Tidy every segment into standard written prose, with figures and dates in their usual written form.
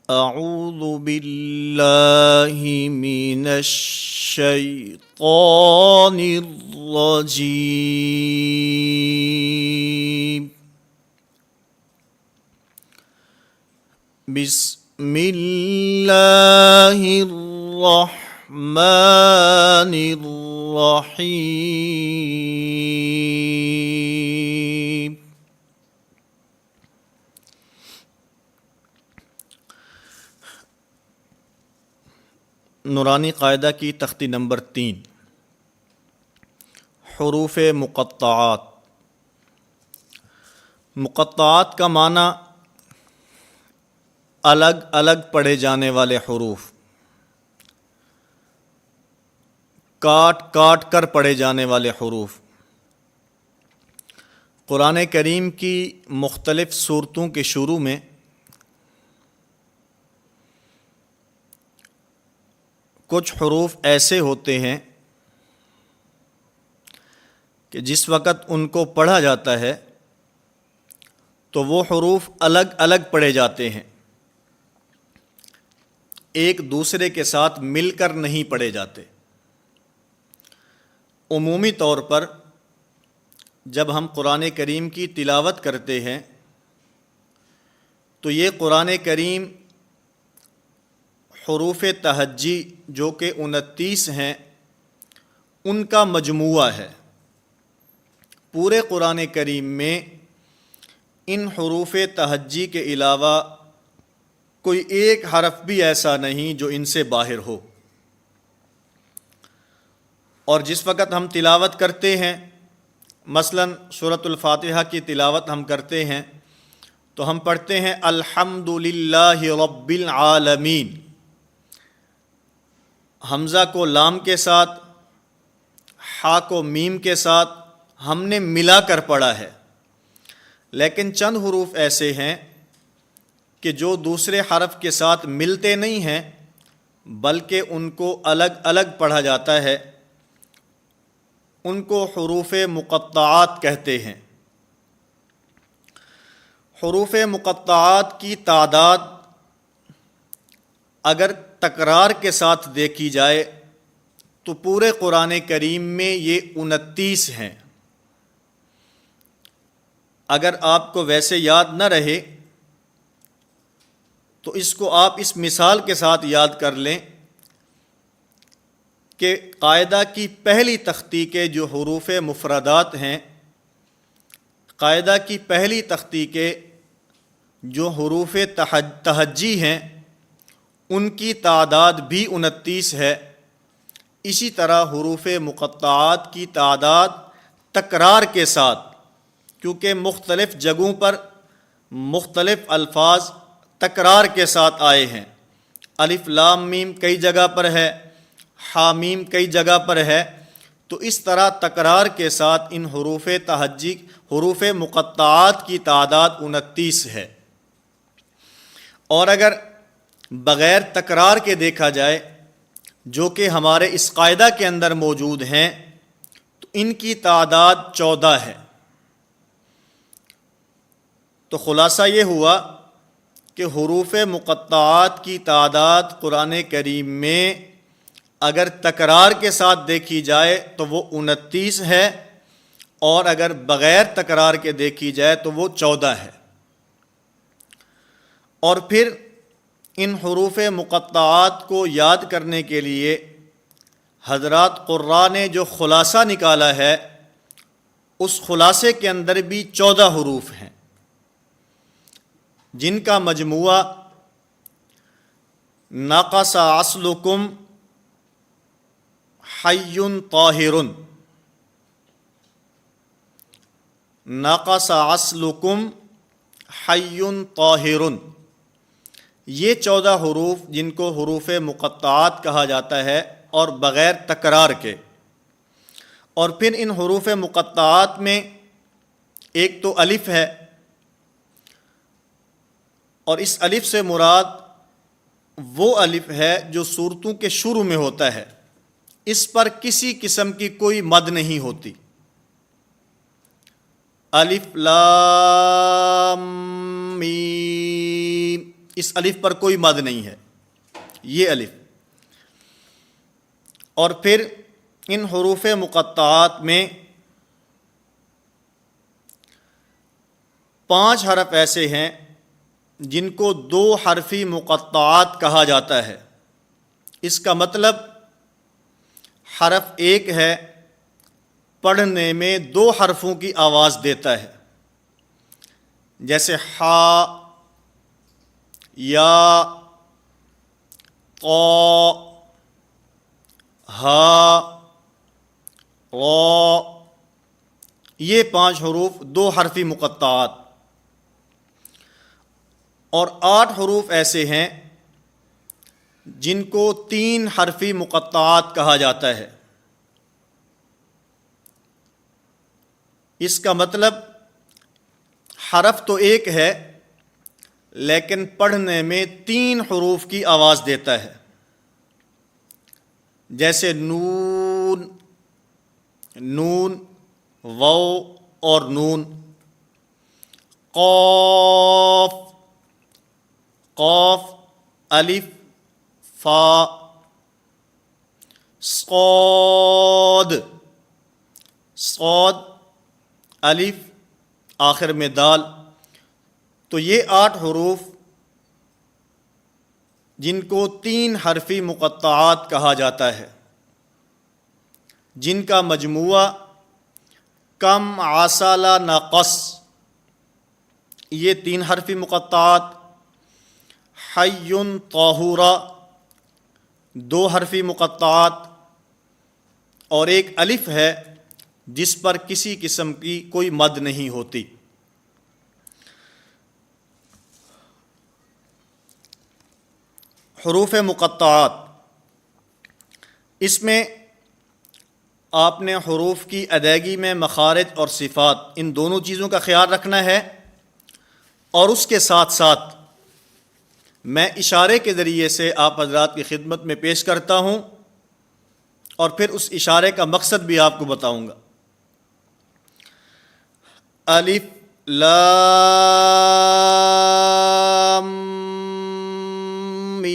اعوذ باللہ من الشیطان الرجیم بسم اللہ الرحمن الرحیم نورانی قاعدہ کی تختی نمبر 3 حروف مقطعات۔ مقطعات کا معنی الگ الگ پڑھے جانے والے حروف، کاٹ کاٹ کر پڑھے جانے والے حروف۔ قرآن کریم کی مختلف سورتوں کے شروع میں کچھ حروف ایسے ہوتے ہیں کہ جس وقت ان کو پڑھا جاتا ہے تو وہ حروف الگ الگ پڑھے جاتے ہیں، ایک دوسرے کے ساتھ مل کر نہیں پڑھے جاتے۔ عمومی طور پر جب ہم قرآن کریم کی تلاوت کرتے ہیں تو یہ قرآن کریم حروف تہجی جو کہ 29 ہیں ان کا مجموعہ ہے۔ پورے قرآن کریم میں ان حروف تہجی کے علاوہ کوئی ایک حرف بھی ایسا نہیں جو ان سے باہر ہو، اور جس وقت ہم تلاوت کرتے ہیں، مثلا سورۃ الفاتحہ کی تلاوت ہم کرتے ہیں تو ہم پڑھتے ہیں الحمدللہ رب العالمین، حمزہ کو لام کے ساتھ، حا کو میم کے ساتھ ہم نے ملا کر پڑھا ہے۔ لیکن چند حروف ایسے ہیں کہ جو دوسرے حرف کے ساتھ ملتے نہیں ہیں بلکہ ان کو الگ الگ پڑھا جاتا ہے، ان کو حروف مقطعات کہتے ہیں۔ حروف مقطعات کی تعداد اگر تکرار کے ساتھ دیکھی جائے تو پورے قرآن کریم میں یہ 29 ہیں۔ اگر آپ کو ویسے یاد نہ رہے تو اس کو آپ اس مثال کے ساتھ یاد کر لیں کہ قاعدہ کی پہلی تختی کے جو حروف مفردات ہیں، قاعدہ کی پہلی تختی کے جو حروف تہجی ہیں ان کی تعداد بھی 29 ہے۔ اسی طرح حروف مقطعات کی تعداد تکرار کے ساتھ، کیونکہ مختلف جگہوں پر مختلف الفاظ تکرار کے ساتھ آئے ہیں، الف لام میم کئی جگہ پر ہے، حامیم کئی جگہ پر ہے، تو اس طرح تکرار کے ساتھ ان حروف تہجی حروف مقطعات کی تعداد 29 ہے۔ اور اگر بغیر تکرار کے دیکھا جائے جو کہ ہمارے اس قاعدہ کے اندر موجود ہیں تو ان کی تعداد 14 ہے۔ تو خلاصہ یہ ہوا کہ حروف مقطعات کی تعداد قرآن کریم میں اگر تکرار کے ساتھ دیکھی جائے تو وہ 29 ہے، اور اگر بغیر تکرار کے دیکھی جائے تو وہ 14 ہے۔ اور پھر ان حروف مقطعات کو یاد کرنے کے لیے حضرات قراء نے جو خلاصہ نکالا ہے اس خلاصے کے اندر بھی 14 حروف ہیں جن کا مجموعہ ناقص اصلکم حی طاہر، ناقص اصلکم حی طاہر، یہ 14 حروف جن کو حروف مقطعات کہا جاتا ہے اور بغیر تکرار کے۔ اور پھر ان حروف مقطعات میں ایک تو الف ہے، اور اس الف سے مراد وہ الف ہے جو سورتوں کے شروع میں ہوتا ہے، اس پر کسی قسم کی کوئی مد نہیں ہوتی۔ الف لام میم اس الف پر کوئی مد نہیں ہے، یہ الف۔ اور پھر ان حروف مقطعات میں 5 حرف ایسے ہیں جن کو 2 حرفی مقطعات کہا جاتا ہے۔ اس کا مطلب حرف ایک ہے، پڑھنے میں 2 حرفوں کی آواز دیتا ہے، جیسے حا، یا، قا، ہا، را، یہ 5 حروف 2 حرفی مقطعات۔ اور 8 حروف ایسے ہیں جن کو 3 حرفی مقطعات کہا جاتا ہے۔ اس کا مطلب حرف تو ایک ہے لیکن پڑھنے میں 3 حروف کی آواز دیتا ہے، جیسے نون، نون، واو اور نون، قاف، قاف، الف، فا، صاد، صاد، الف، آخر میں دال۔ تو یہ 8 حروف جن کو 3 حرفی مقطعات کہا جاتا ہے، جن کا مجموعہ کم، عسل، نقص، یہ 3 حرفی مقطعات، حی، طاہور، 2 حرفی مقطعات، اور ایک الف ہے جس پر کسی قسم کی کوئی مد نہیں ہوتی۔ حروف مقطعات، اس میں آپ نے حروف کی ادائیگی میں مخارج اور صفات، ان دونوں چیزوں کا خیال رکھنا ہے، اور اس کے ساتھ ساتھ میں اشارے کے ذریعے سے آپ حضرات کی خدمت میں پیش کرتا ہوں، اور پھر اس اشارے کا مقصد بھی آپ کو بتاؤں گا۔ الف، لام، میم۔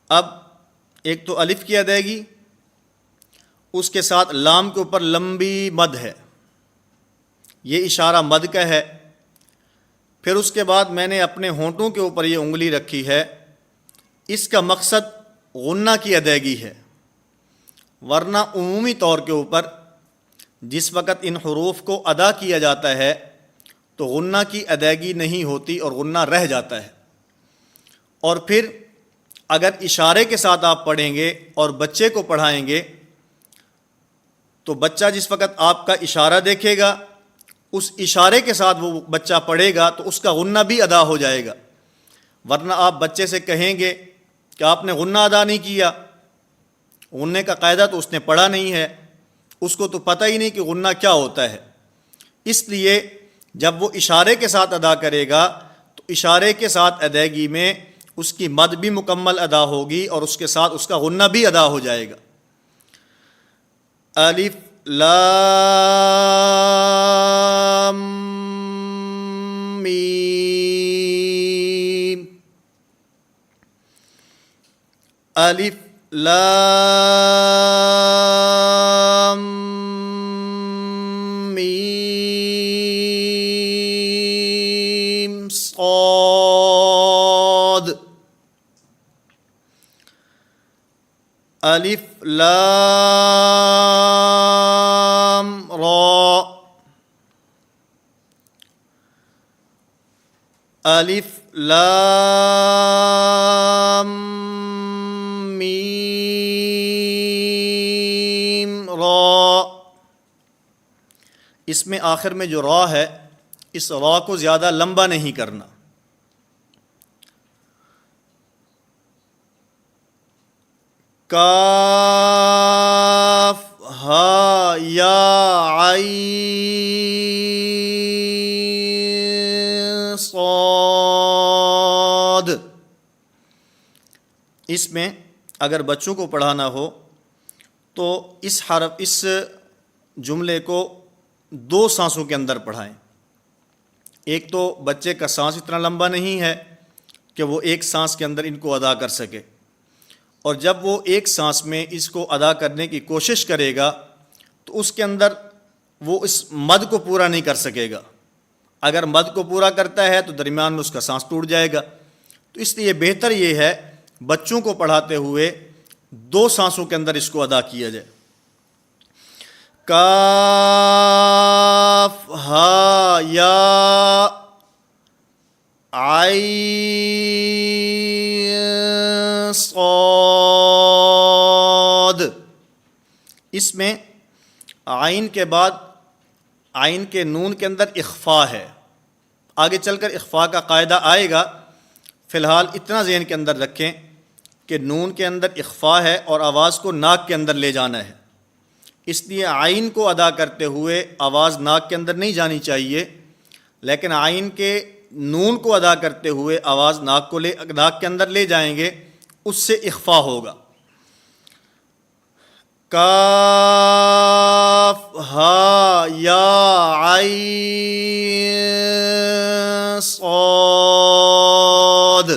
اب ایک تو الف کی ادائیگی، اس کے ساتھ لام کے اوپر لمبی مد ہے، یہ اشارہ مد کا ہے۔ پھر اس کے بعد میں نے اپنے ہونٹوں کے اوپر یہ انگلی رکھی ہے، اس کا مقصد غنہ کی ادائیگی ہے، ورنہ عمومی طور کے اوپر جس وقت ان حروف کو ادا کیا جاتا ہے تو غنہ کی ادائیگی نہیں ہوتی اور غنہ رہ جاتا ہے۔ اور پھر اگر اشارے کے ساتھ آپ پڑھیں گے اور بچے کو پڑھائیں گے تو بچہ جس وقت آپ کا اشارہ دیکھے گا، اس اشارے کے ساتھ وہ بچہ پڑھے گا تو اس کا غنہ بھی ادا ہو جائے گا، ورنہ آپ بچے سے کہیں گے کہ آپ نے غنہ ادا نہیں کیا، غنے کا قاعدہ تو اس نے پڑھا نہیں ہے، اس کو تو پتہ ہی نہیں کہ غنہ کیا ہوتا ہے۔ اس لیے جب وہ اشارے کے ساتھ ادا کرے گا تو اشارے کے ساتھ ادائیگی میں اس کی مد بھی مکمل ادا ہوگی اور اس کے ساتھ اس کا غنہ بھی ادا ہو جائے گا۔ الف، لام، میم۔ الف، لام، میم، صاد۔ الف، لام، را۔ الف، لام، میم، را۔ اس میں آخر میں جو را ہے، اس را کو زیادہ لمبا نہیں کرنا۔ کاف، ہا، یا، عین، صاد۔ اس میں اگر بچوں کو پڑھانا ہو تو اس جملے کو 2 سانسوں کے اندر پڑھائیں۔ ایک تو بچے کا سانس اتنا لمبا نہیں ہے کہ وہ ایک سانس کے اندر ان کو ادا کر سکے، اور جب وہ ایک سانس میں اس کو ادا کرنے کی کوشش کرے گا تو اس کے اندر وہ اس مد کو پورا نہیں کر سکے گا۔ اگر مد کو پورا کرتا ہے تو درمیان میں اس کا سانس ٹوٹ جائے گا۔ تو اس لیے بہتر یہ ہے بچوں کو پڑھاتے ہوئے 2 سانسوں کے اندر اس کو ادا کیا جائے۔ کاف ہا یا عین صاد، اس میں عین کے بعد عین کے نون کے اندر اخفا ہے، آگے چل کر اخفا کا قاعدہ آئے گا۔ فی الحال اتنا ذہن کے اندر رکھیں کہ نون کے اندر اخفا ہے اور آواز کو ناک کے اندر لے جانا ہے، اس لیے عین کو ادا کرتے ہوئے آواز ناک کے اندر نہیں جانی چاہیے، لیکن عین کے نون کو ادا کرتے ہوئے آواز ناک کے اندر لے جائیں گے، اس سے اخفا ہوگا۔ کاف ہا یا عین صاد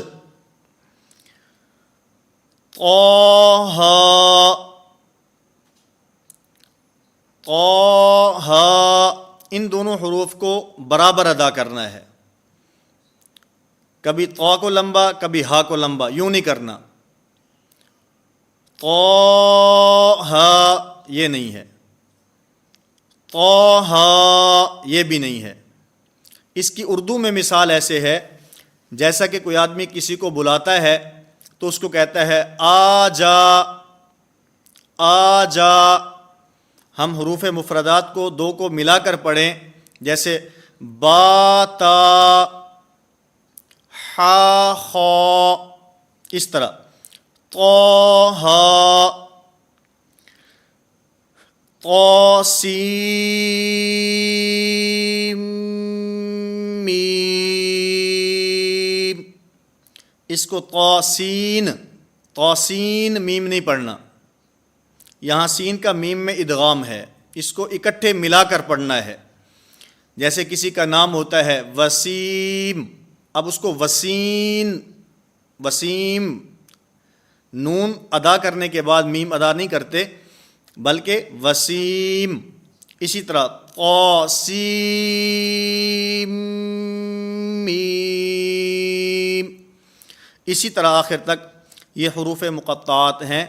طہ طہ، ان دونوں حروف کو برابر ادا کرنا ہے، کبھی طا کو لمبا کبھی ہا کو لمبا، یوں نہیں کرنا۔ طہ یہ نہیں ہے، طہ یہ بھی نہیں ہے۔ اس کی اردو میں مثال ایسے ہے جیسا کہ کوئی آدمی کسی کو بلاتا ہے تو اس کو کہتا ہے آ جا آ جا۔ ہم حروف مفردات کو 2 کو ملا کر پڑھیں، جیسے با تا حا خا، اس طرح طہ طا سین میم، اس کو طاسین میم نہیں پڑھنا، یہاں سین کا میم میں ادغام ہے، اس کو اکٹھے ملا کر پڑھنا ہے۔ جیسے کسی کا نام ہوتا ہے وسیم، اب اس کو وسیم نون ادا کرنے کے بعد میم ادا نہیں کرتے بلکہ وسیم۔ اسی طرح قاسیم میم، اسی طرح آخر تک یہ حروف مقطعات ہیں،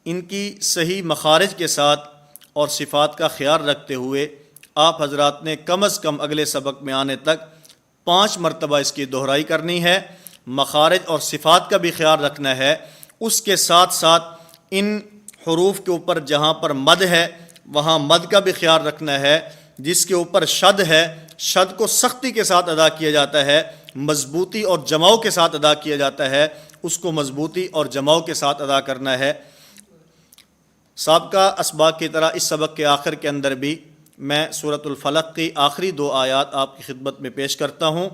ان کی صحیح مخارج کے ساتھ اور صفات کا خیال رکھتے ہوئے آپ حضرات نے کم از کم اگلے سبق میں آنے تک 5 مرتبہ اس کی دہرائی کرنی ہے، مخارج اور صفات کا بھی خیال رکھنا ہے، اس کے ساتھ ساتھ ان حروف کے اوپر جہاں پر مد ہے وہاں مد کا بھی خیال رکھنا ہے، جس کے اوپر شد ہے شد کو سختی کے ساتھ ادا کیا جاتا ہے، مضبوطی اور جماؤ کے ساتھ ادا کیا جاتا ہے، اس کو مضبوطی اور جماؤ کے ساتھ ادا کرنا ہے۔ سابقہ اسباق کی طرح اس سبق کے آخر کے اندر بھی میں سورۃ الفلق کی آخری 2 آیات آپ کی خدمت میں پیش کرتا ہوں،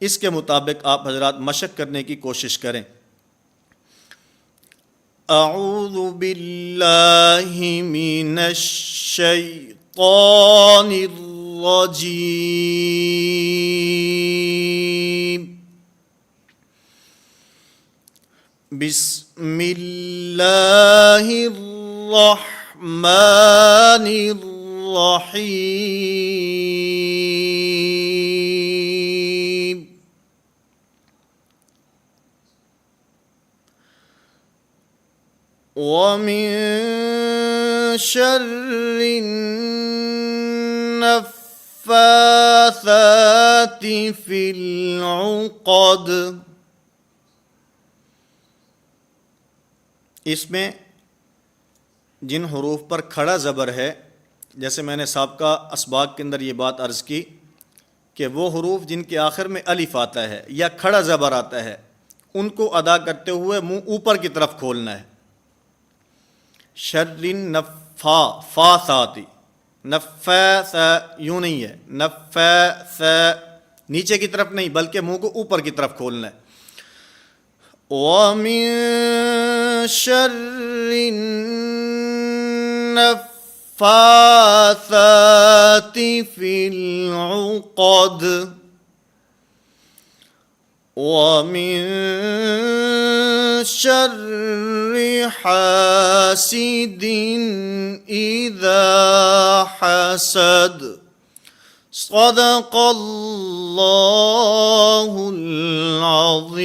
اس کے مطابق آپ حضرات مشق کرنے کی کوشش کریں۔ اعوذ باللہ من الشیطان الرجیم، بسم اللہ الرحمن الرحیم، ومن شر النفاثات في العقد، اس میں جن حروف پر کھڑا زبر ہے، جیسے میں نے سابقہ اسباق کے اندر یہ بات عرض کی کہ وہ حروف جن کے آخر میں الف آتا ہے یا کھڑا زبر آتا ہے ان کو ادا کرتے ہوئے منہ اوپر کی طرف کھولنا ہے۔ شر نفا فا ساتی، نفاس یوں نہیں ہے، نفاس نیچے کی طرف نہیں بلکہ منہ کو اوپر کی طرف کھولنا ہے۔ وَمِن شَرِّ النَّفَّاثَاتِ النفاثات في العقد ومن شر حاسد إذا حسد. صدق الله العظيم.